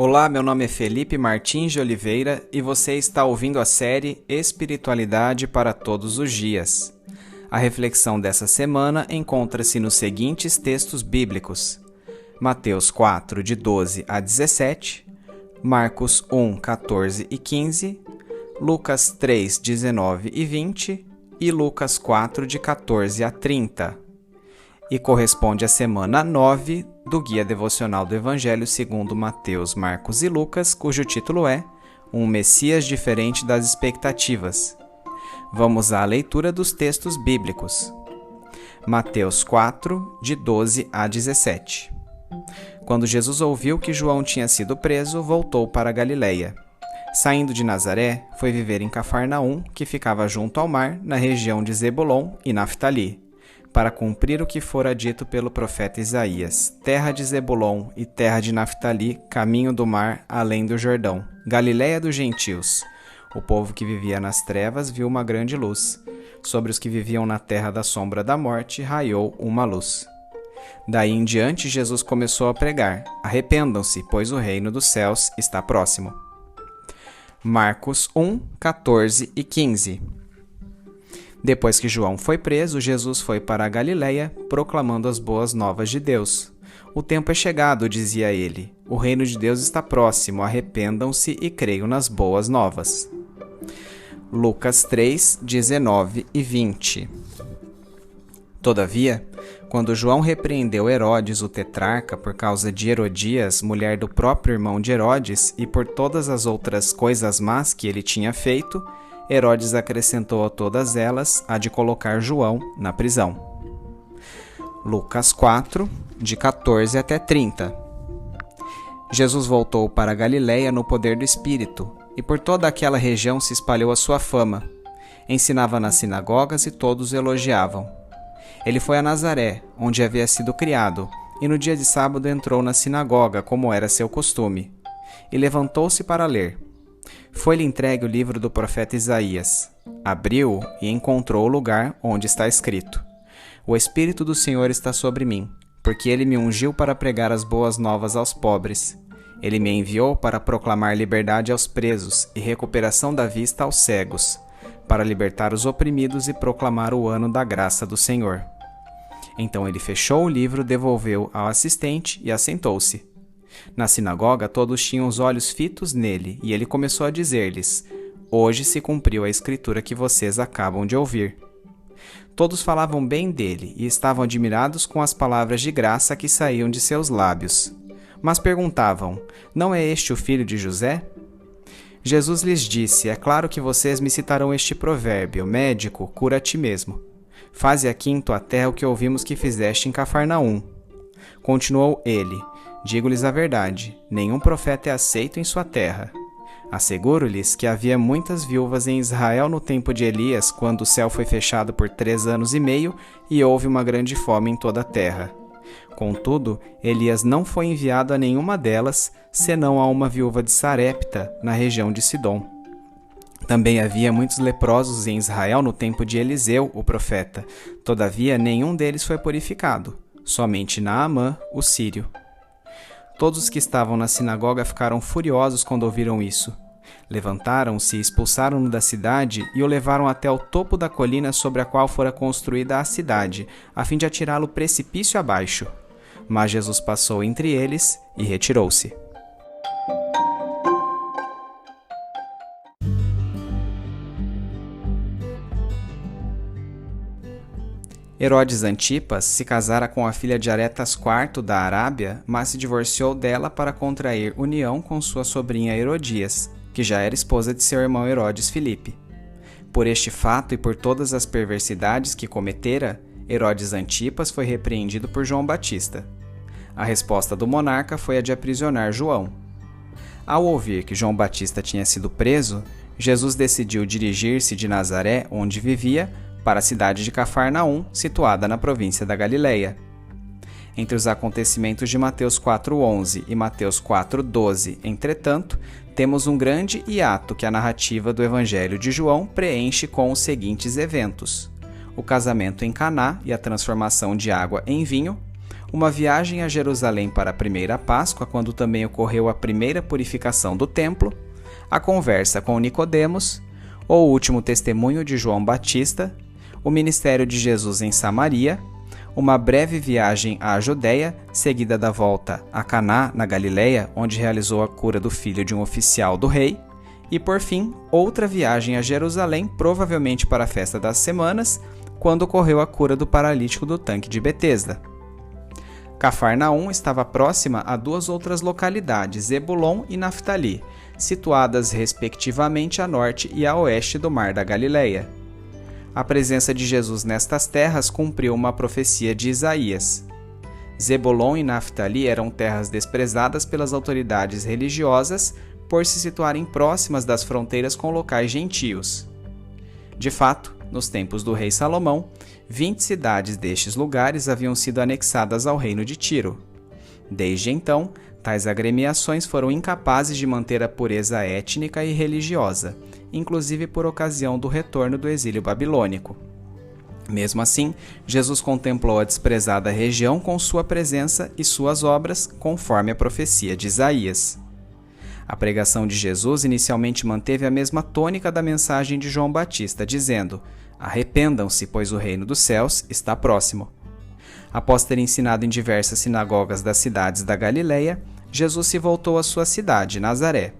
Olá, meu nome é Felipe Martins de Oliveira e você está ouvindo a série Espiritualidade para Todos os Dias. A reflexão dessa semana encontra-se nos seguintes textos bíblicos: Mateus 4, de 12 a 17, Marcos 1, 14 e 15, Lucas 3, 19 e 20 e Lucas 4, de 14 a 30. E corresponde à semana 9 do Guia Devocional do Evangelho segundo Mateus, Marcos e Lucas, cujo título é Um Messias Diferente das Expectativas. Vamos à leitura dos textos bíblicos. Mateus 4, de 12 a 17. Quando Jesus ouviu que João tinha sido preso, voltou para a Galileia. Saindo de Nazaré, foi viver em Cafarnaum, que ficava junto ao mar, na região de Zebulon e Naftali, para cumprir o que fora dito pelo profeta Isaías: terra de Zebulon e terra de Naftali, caminho do mar, além do Jordão, Galileia dos gentios. O povo que vivia nas trevas viu uma grande luz. Sobre os que viviam na terra da sombra da morte, raiou uma luz. Daí em diante, Jesus começou a pregar: arrependam-se, pois o reino dos céus está próximo. Marcos 1, 14 e 15. Depois que João foi preso, Jesus foi para a Galileia, proclamando as boas novas de Deus. O tempo é chegado, dizia ele. O reino de Deus está próximo, arrependam-se e creiam nas boas novas. Lucas 3, 19 e 20. Todavia, quando João repreendeu Herodes, o tetrarca, por causa de Herodias, mulher do próprio irmão de Herodes, e por todas as outras coisas más que ele tinha feito, Herodes acrescentou a todas elas a de colocar João na prisão. Lucas 4, de 14 até 30. Jesus voltou para a Galileia no poder do Espírito, e por toda aquela região se espalhou a sua fama. Ensinava nas sinagogas e todos o elogiavam. Ele foi a Nazaré, onde havia sido criado, e no dia de sábado entrou na sinagoga, como era seu costume, e levantou-se para ler. Foi-lhe entregue o livro do profeta Isaías. Abriu-o e encontrou o lugar onde está escrito: O Espírito do Senhor está sobre mim, porque ele me ungiu para pregar as boas novas aos pobres. Ele me enviou para proclamar liberdade aos presos e recuperação da vista aos cegos, para libertar os oprimidos e proclamar o ano da graça do Senhor. Então ele fechou o livro, devolveu ao assistente e assentou-se. Na sinagoga, todos tinham os olhos fitos nele, e ele começou a dizer-lhes: Hoje se cumpriu a escritura que vocês acabam de ouvir. Todos falavam bem dele e estavam admirados com as palavras de graça que saíam de seus lábios. Mas perguntavam: Não é este o filho de José? Jesus lhes disse: É claro que vocês me citarão este provérbio: Médico, cura a ti mesmo. Faze aqui em tua terra o que ouvimos que fizeste em Cafarnaum. Continuou ele: Digo-lhes a verdade, nenhum profeta é aceito em sua terra. Asseguro-lhes que havia muitas viúvas em Israel no tempo de Elias, quando o céu foi fechado por 3 anos e meio e houve uma grande fome em toda a terra. Contudo, Elias não foi enviado a nenhuma delas, senão a uma viúva de Sarepta, na região de Sidom. Também havia muitos leprosos em Israel no tempo de Eliseu, o profeta. Todavia, nenhum deles foi purificado, somente Naamã, o sírio. Todos os que estavam na sinagoga ficaram furiosos quando ouviram isso. Levantaram-se e expulsaram-no da cidade e o levaram até o topo da colina sobre a qual fora construída a cidade, a fim de atirá-lo precipício abaixo. Mas Jesus passou entre eles e retirou-se. Herodes Antipas se casara com a filha de Aretas IV da Arábia, mas se divorciou dela para contrair união com sua sobrinha Herodias, que já era esposa de seu irmão Herodes Filipe. Por este fato e por todas as perversidades que cometera, Herodes Antipas foi repreendido por João Batista. A resposta do monarca foi a de aprisionar João. Ao ouvir que João Batista tinha sido preso, Jesus decidiu dirigir-se de Nazaré, onde vivia, para a cidade de Cafarnaum, situada na província da Galileia. Entre os acontecimentos de Mateus 4:11 e Mateus 4:12, entretanto, temos um grande hiato que a narrativa do Evangelho de João preenche com os seguintes eventos: o casamento em Caná e a transformação de água em vinho, uma viagem a Jerusalém para a primeira Páscoa, quando também ocorreu a primeira purificação do templo, a conversa com Nicodemos, o último testemunho de João Batista, o ministério de Jesus em Samaria, uma breve viagem à Judéia, seguida da volta a Caná, na Galileia, onde realizou a cura do filho de um oficial do rei, e, por fim, outra viagem a Jerusalém, provavelmente para a Festa das Semanas, quando ocorreu a cura do paralítico do tanque de Betesda. Cafarnaum estava próxima a duas outras localidades, Zebulon e Naftali, situadas respectivamente a norte e a oeste do Mar da Galileia. A presença de Jesus nestas terras cumpriu uma profecia de Isaías. Zebulon e Naftali eram terras desprezadas pelas autoridades religiosas por se situarem próximas das fronteiras com locais gentios. De fato, nos tempos do rei Salomão, 20 cidades destes lugares haviam sido anexadas ao reino de Tiro. Desde então, tais agremiações foram incapazes de manter a pureza étnica e religiosa, inclusive por ocasião do retorno do exílio babilônico. Mesmo assim, Jesus contemplou a desprezada região com sua presença e suas obras, conforme a profecia de Isaías. A pregação de Jesus inicialmente manteve a mesma tônica da mensagem de João Batista, dizendo: "Arrependam-se, pois o reino dos céus está próximo." Após ter ensinado em diversas sinagogas das cidades da Galileia, Jesus se voltou à sua cidade, Nazaré.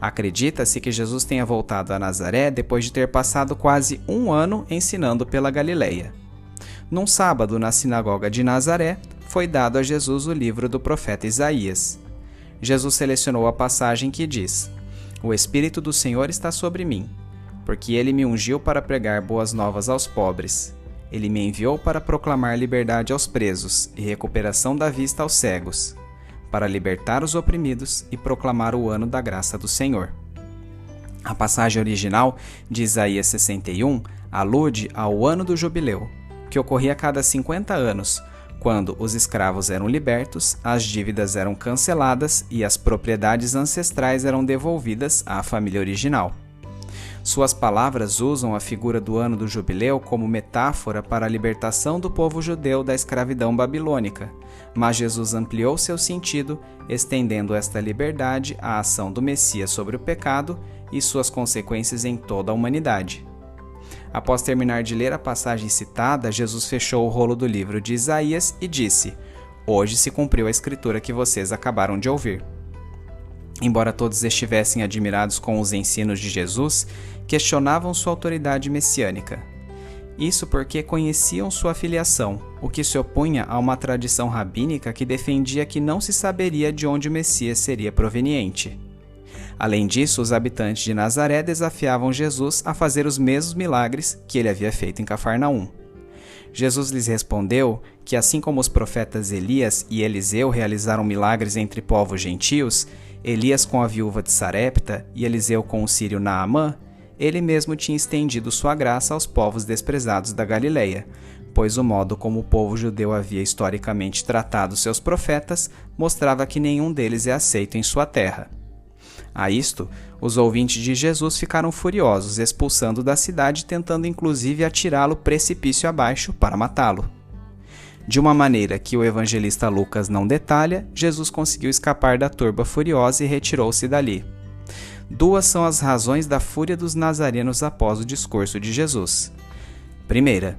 Acredita-se que Jesus tenha voltado a Nazaré depois de ter passado quase um ano ensinando pela Galileia. Num sábado, na sinagoga de Nazaré, foi dado a Jesus o livro do profeta Isaías. Jesus selecionou a passagem que diz: "O Espírito do Senhor está sobre mim, porque ele me ungiu para pregar boas novas aos pobres. Ele me enviou para proclamar liberdade aos presos e recuperação da vista aos cegos, para libertar os oprimidos e proclamar o ano da graça do Senhor." A passagem original de Isaías 61 alude ao ano do jubileu, que ocorria a cada 50 anos, quando os escravos eram libertos, as dívidas eram canceladas e as propriedades ancestrais eram devolvidas à família original. Suas palavras usam a figura do ano do jubileu como metáfora para a libertação do povo judeu da escravidão babilônica, mas Jesus ampliou seu sentido, estendendo esta liberdade à ação do Messias sobre o pecado e suas consequências em toda a humanidade. Após terminar de ler a passagem citada, Jesus fechou o rolo do livro de Isaías e disse: "Hoje se cumpriu a escritura que vocês acabaram de ouvir." Embora todos estivessem admirados com os ensinos de Jesus, questionavam sua autoridade messiânica. Isso porque conheciam sua filiação, o que se opunha a uma tradição rabínica que defendia que não se saberia de onde o Messias seria proveniente. Além disso, os habitantes de Nazaré desafiavam Jesus a fazer os mesmos milagres que ele havia feito em Cafarnaum. Jesus lhes respondeu que, assim como os profetas Elias e Eliseu realizaram milagres entre povos gentios, Elias com a viúva de Sarepta e Eliseu com o sírio Naamã, ele mesmo tinha estendido sua graça aos povos desprezados da Galileia, pois o modo como o povo judeu havia historicamente tratado seus profetas mostrava que nenhum deles é aceito em sua terra. A isto, os ouvintes de Jesus ficaram furiosos, expulsando da cidade, tentando inclusive atirá-lo precipício abaixo para matá-lo. De uma maneira que o evangelista Lucas não detalha, Jesus conseguiu escapar da turba furiosa e retirou-se dali. Duas são as razões da fúria dos nazarenos após o discurso de Jesus. Primeira,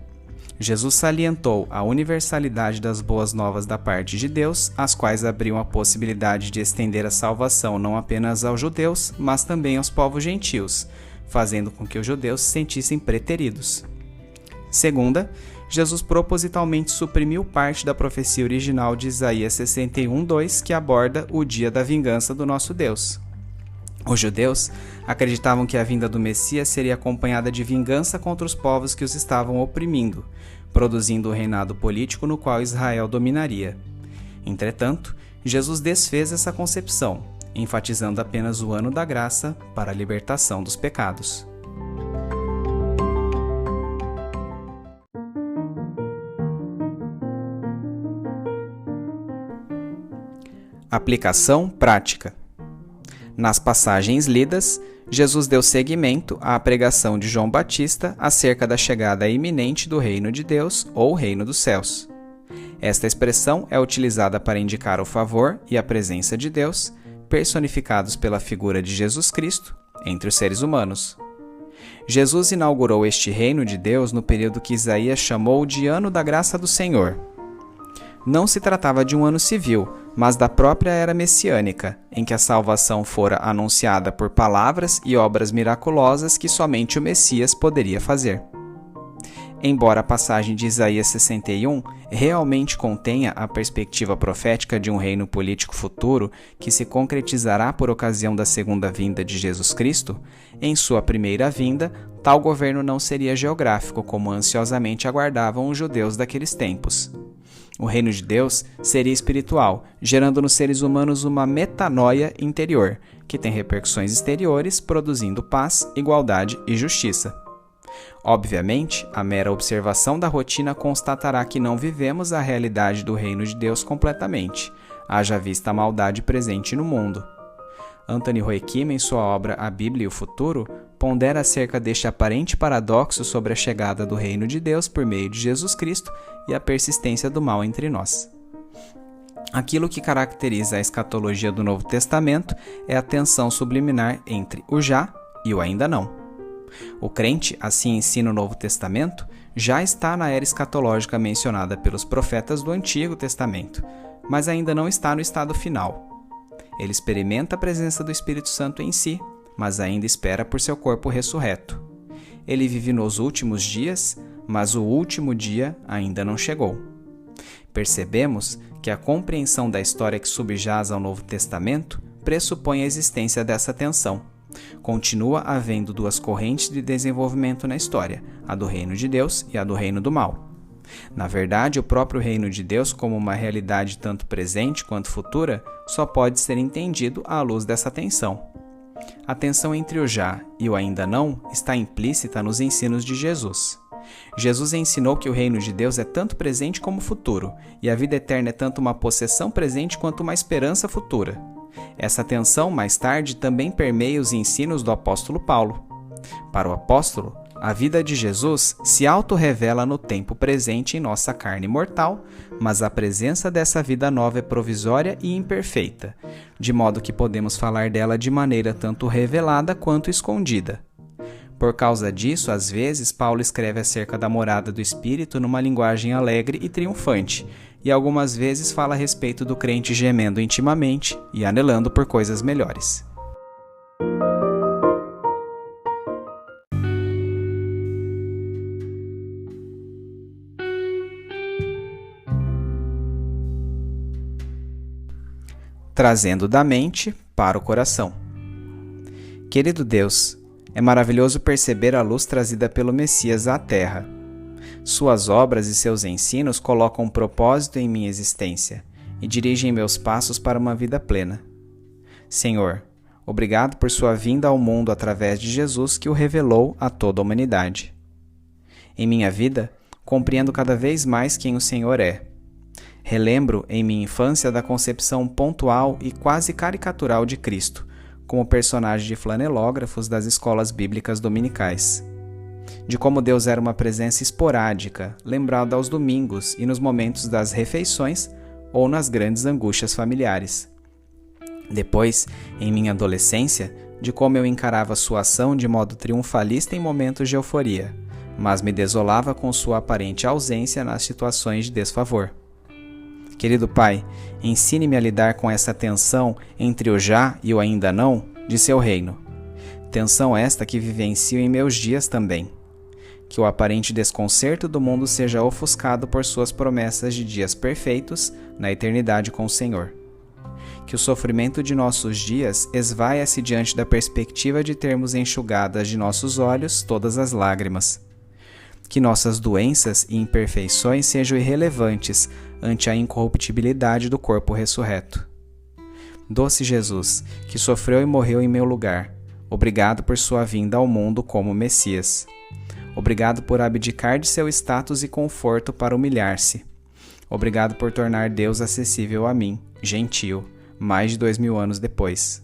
Jesus salientou a universalidade das boas novas da parte de Deus, as quais abriam a possibilidade de estender a salvação não apenas aos judeus, mas também aos povos gentios, fazendo com que os judeus se sentissem preteridos. Segunda, Jesus propositalmente suprimiu parte da profecia original de Isaías 61:2, que aborda o dia da vingança do nosso Deus. Os judeus acreditavam que a vinda do Messias seria acompanhada de vingança contra os povos que os estavam oprimindo, produzindo o reinado político no qual Israel dominaria. Entretanto, Jesus desfez essa concepção, enfatizando apenas o ano da graça para a libertação dos pecados. Aplicação prática. Nas passagens lidas, Jesus deu seguimento à pregação de João Batista acerca da chegada iminente do reino de Deus ou reino dos céus. Esta expressão é utilizada para indicar o favor e a presença de Deus, personificados pela figura de Jesus Cristo, entre os seres humanos. Jesus inaugurou este reino de Deus no período que Isaías chamou de Ano da Graça do Senhor. Não se tratava de um ano civil, mas da própria era messiânica, em que a salvação fora anunciada por palavras e obras miraculosas que somente o Messias poderia fazer. Embora a passagem de Isaías 61 realmente contenha a perspectiva profética de um reino político futuro que se concretizará por ocasião da segunda vinda de Jesus Cristo, em sua primeira vinda, tal governo não seria geográfico como ansiosamente aguardavam os judeus daqueles tempos. O reino de Deus seria espiritual, gerando nos seres humanos uma metanoia interior, que tem repercussões exteriores, produzindo paz, igualdade e justiça. Obviamente, a mera observação da rotina constatará que não vivemos a realidade do reino de Deus completamente, haja vista a maldade presente no mundo. Anthony Roekim, em sua obra A Bíblia e o Futuro, pondera acerca deste aparente paradoxo sobre a chegada do reino de Deus por meio de Jesus Cristo e a persistência do mal entre nós. Aquilo que caracteriza a escatologia do Novo Testamento é a tensão subliminar entre o já e o ainda não. O crente, assim ensina o Novo Testamento, já está na era escatológica mencionada pelos profetas do Antigo Testamento, mas ainda não está no estado final. Ele experimenta a presença do Espírito Santo em si, mas ainda espera por seu corpo ressurreto. Ele vive nos últimos dias, mas o último dia ainda não chegou. Percebemos que a compreensão da história que subjaz ao Novo Testamento pressupõe a existência dessa tensão. Continua havendo duas correntes de desenvolvimento na história, a do reino de Deus e a do reino do mal. Na verdade, o próprio reino de Deus, como uma realidade tanto presente quanto futura, só pode ser entendido à luz dessa tensão. A tensão entre o já e o ainda não está implícita nos ensinos de Jesus. Jesus ensinou que o reino de Deus é tanto presente como futuro, e a vida eterna é tanto uma possessão presente quanto uma esperança futura. Essa tensão, mais tarde, também permeia os ensinos do apóstolo Paulo. Para o apóstolo, a vida de Jesus se autorrevela no tempo presente em nossa carne mortal, mas a presença dessa vida nova é provisória e imperfeita, de modo que podemos falar dela de maneira tanto revelada quanto escondida. Por causa disso, às vezes, Paulo escreve acerca da morada do Espírito numa linguagem alegre e triunfante, e algumas vezes fala a respeito do crente gemendo intimamente e anelando por coisas melhores. Trazendo da mente para o coração. Querido Deus, é maravilhoso perceber a luz trazida pelo Messias à Terra. Suas obras e seus ensinos colocam um propósito em minha existência e dirigem meus passos para uma vida plena. Senhor, obrigado por sua vinda ao mundo através de Jesus que o revelou a toda a humanidade. Em minha vida, compreendo cada vez mais quem o Senhor é. Relembro em minha infância da concepção pontual e quase caricatural de Cristo, como personagem de flanelógrafos das escolas bíblicas dominicais. De como Deus era uma presença esporádica, lembrada aos domingos e nos momentos das refeições ou nas grandes angústias familiares. Depois, em minha adolescência, de como eu encarava sua ação de modo triunfalista em momentos de euforia, mas me desolava com sua aparente ausência nas situações de desfavor. Querido Pai, ensine-me a lidar com essa tensão entre o já e o ainda não de seu reino. Tensão esta que vivencio em meus dias também. Que o aparente desconcerto do mundo seja ofuscado por suas promessas de dias perfeitos na eternidade com o Senhor. Que o sofrimento de nossos dias esvaia-se diante da perspectiva de termos enxugadas de nossos olhos todas as lágrimas. Que nossas doenças e imperfeições sejam irrelevantes ante a incorruptibilidade do corpo ressurreto. Doce Jesus, que sofreu e morreu em meu lugar, obrigado por sua vinda ao mundo como Messias. Obrigado por abdicar de seu status e conforto para humilhar-se. Obrigado por tornar Deus acessível a mim, gentio, mais de 2000 anos depois.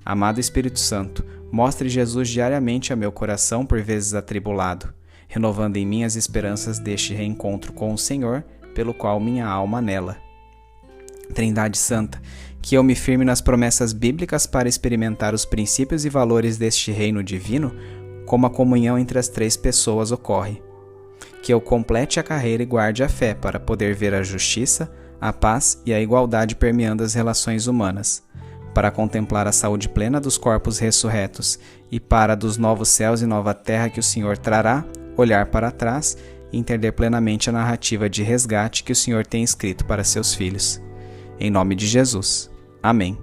Amado Espírito Santo, mostre Jesus diariamente a meu coração por vezes atribulado, renovando em mim as esperanças deste reencontro com o Senhor, pelo qual minha alma anela. Trindade Santa, que eu me firme nas promessas bíblicas para experimentar os princípios e valores deste reino divino, como a comunhão entre as três pessoas ocorre. Que eu complete a carreira e guarde a fé para poder ver a justiça, a paz e a igualdade permeando as relações humanas, para contemplar a saúde plena dos corpos ressurretos e para dos novos céus e nova terra que o Senhor trará, olhar para trás e entender plenamente a narrativa de resgate que o Senhor tem escrito para seus filhos. Em nome de Jesus. Amém.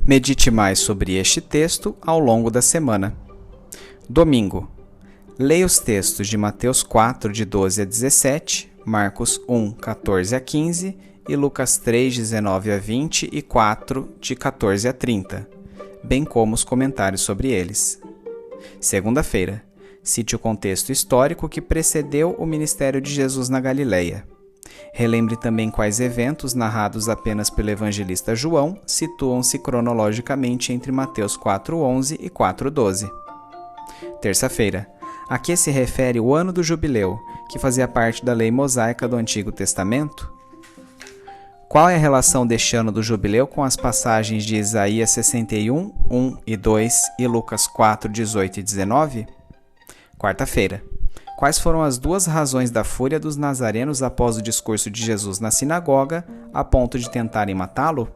Medite mais sobre este texto ao longo da semana. Domingo. Leia os textos de Mateus 4, de 12 a 17, Marcos 1, 14 a 15 e Lucas 3, 19 a 20 e 4, de 14 a 30, bem como os comentários sobre eles. Segunda-feira. Cite o contexto histórico que precedeu o ministério de Jesus na Galileia. Relembre também quais eventos, narrados apenas pelo evangelista João, situam-se cronologicamente entre Mateus 4:11 e 4:12. Terça-feira. A que se refere o ano do jubileu, que fazia parte da lei mosaica do Antigo Testamento? Qual é a relação deste ano do jubileu com as passagens de Isaías 61, 1 e 2 e Lucas 4, 18 e 19? Quarta-feira. Quais foram as duas razões da fúria dos nazarenos após o discurso de Jesus na sinagoga, a ponto de tentarem matá-lo?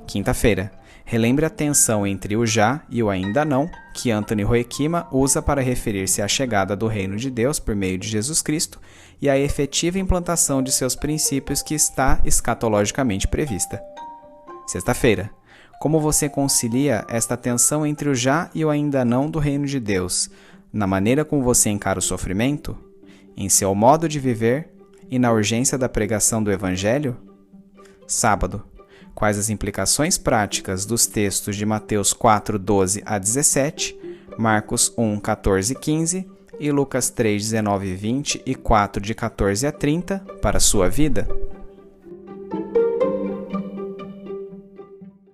Quinta-feira. Relembre a tensão entre o já e o ainda não, que Anthony Roekima usa para referir-se à chegada do reino de Deus por meio de Jesus Cristo e à efetiva implantação de seus princípios que está escatologicamente prevista. Sexta-feira. Como você concilia esta tensão entre o já e o ainda não do reino de Deus, na maneira como você encara o sofrimento, em seu modo de viver e na urgência da pregação do Evangelho? Sábado. Quais as implicações práticas dos textos de Mateus 4, 12 a 17, Marcos 1, 14 e 15 e Lucas 3, 19 e 20 e 4, de 14 a 30 para a sua vida?